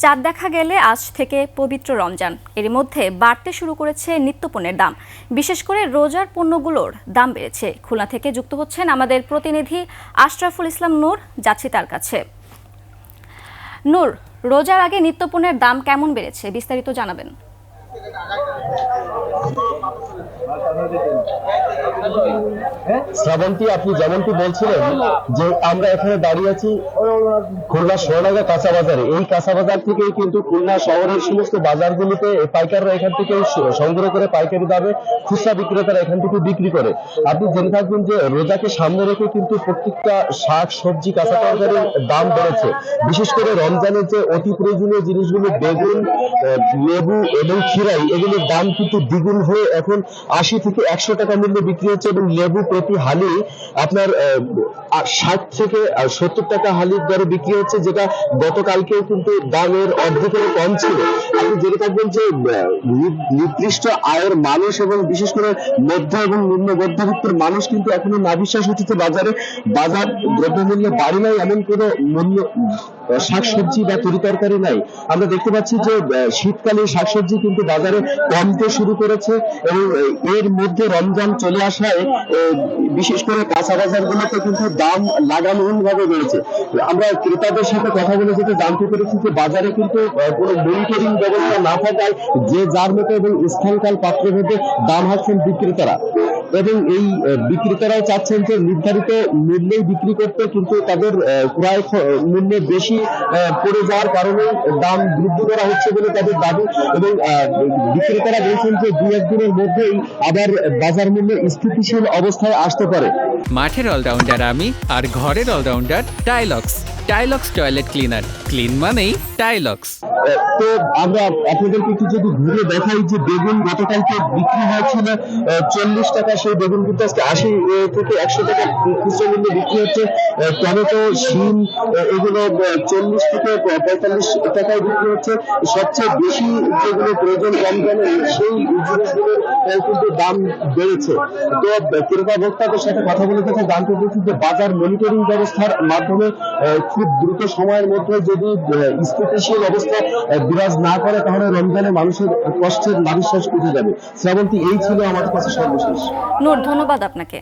চাঁদ দেখা গেলে আজ থেকে পবিত্র রমজান। এর মধ্যে বাড়তে শুরু করেছে নিত্যপণ্যের দাম। বিশেষ করে রোজার পণ্যগুলোর দাম বেড়েছে। খুলনা থেকে যুক্ত হচ্ছেন আমাদের প্রতিনিধি আশরাফুল ইসলাম নূর। যাচ্ছি তার কাছে। নূর, রোজার আগে নিত্যপণ্যের দাম কেমন বেড়েছে বিস্তারিত জানাবেন। শ্রাবন্তী, আপনি যেমনটি বলছিলেন যে আমরা এখানে দাঁড়িয়ে আছি খুলনা সোনাগা কাঁচা বাজারে। এই কাঁচা বাজার থেকেই কিন্তু খুলনা শহরের সমস্ত বাজারগুলিতে পাইকাররা এখান থেকে সংগ্রহ করে পাইকারি দামে খুচরা বিক্রেতারা এখান থেকে বিক্রি করে। আপনি জেনে থাকবেন যে রোজাকে সামনে রেখে কিন্তু প্রত্যেকটা শাক সবজি কাঁচা তরকারির দাম বেড়েছে। বিশেষ করে রমজানের যে অতি প্রয়োজনীয় জিনিসগুলো বেগুন, লেবু এবং খিরাই, এগুলোর দাম কিন্তু দ্বিগুণ হয়ে এখন 80 থেকে 100 টাকা মূল্যে বিক্রি হচ্ছে এবং লেবু প্রতি হালি আপনার 60 থেকে 70 টাকা হালির দরে বিক্রি হচ্ছে, যেটা গতকালকেও কিন্তু দামের অর্ধেকের কম ছিল। আপনি জেনে থাকবেন যে নির্দিষ্ট আয়ের মানুষ এবং বিশেষ করে মধ্য এবং নিম্ন মধ্যবিত্তের মানুষ কিন্তু এখনো নাবিশ্বাস হচ্ছে বাজার দ্রব্যমূল্য বাড়ি নাই, এমন কোনো মূল্য শাকসবজি বা তরিতরকারি নাই। আমরা দেখতে পাচ্ছি যে শীতকালীন শাকসবজি কিন্তু বাজারে কমতে শুরু করেছে এবং এর মধ্যে রমজান চলে আসায় বিশেষ করে কাঁচা বাজারগুলোতে কিন্তু দাম লাগামহীন ভাবে বেড়েছে। আমরা ক্রেতাদের সাথে কথা বলে যেতে জানতে পেরেছি যে বাজারে কিন্তু কোনো মনিটরিং ব্যবস্থা না থাকায় যে যার মতো এবং স্থানকাল পাত্রভেদে দাম হাঁকছেন বিক্রেতারা, এবং এই বিক্রেতারাও চাচ্ছেন যে নির্ধারিত মূল্যেই বিক্রি করতে, কিন্তু তাদের ক্রয় মূল্য বেশি পড়ে যাওয়ার কারণে দাম বৃদ্ধি করা হচ্ছে বলে তাদের দাবি। এবং বিক্রেতারা বলছেন যে 2-1 দিনের মধ্যেই আবার বাজার মূল্য স্থিতিশীল অবস্থায় আসতে পারে। মাঠের অলরাউন্ডার আমি, আর ঘরের all rounder Tylox. Tylox toilet cleaner, clean মানেই টাইলক্স। তো আমরা আপনাদেরকে একটু যদি ঘুরে দেখাই যে বেগুন গতকালকে বিক্রি হয়েছিল 40 টাকা, সেই বেগুন কিন্তু আজকে 80 থেকে 100 টাকা খুচরা মূল্যে বিক্রি হচ্ছে। টমেটো, শিম এগুলো 40 থেকে 45 টাকায় বিক্রি হচ্ছে। সবচেয়ে বেশি যেগুলো প্রয়োজন কম দামে সেই জিনিসগুলোর কিন্তু দাম বেড়েছে। তো ক্রেতা ভোক্তাদের সাথে কথা বলে কথা জানতে পেরেছি যে বাজার মনিটরিং ব্যবস্থার মাধ্যমে খুব দ্রুত সময়ের মধ্যে যদি স্থিতিশীল অবস্থা বিরাজ না করে তাহলে রমজানে মানুষের কষ্টের নাবিশ্বাস উঠে যাবে। শ্রাবন্তী, এই ছিল আমাদের কাছে সর্বশেষ। নূর, ধন্যবাদ আপনাকে।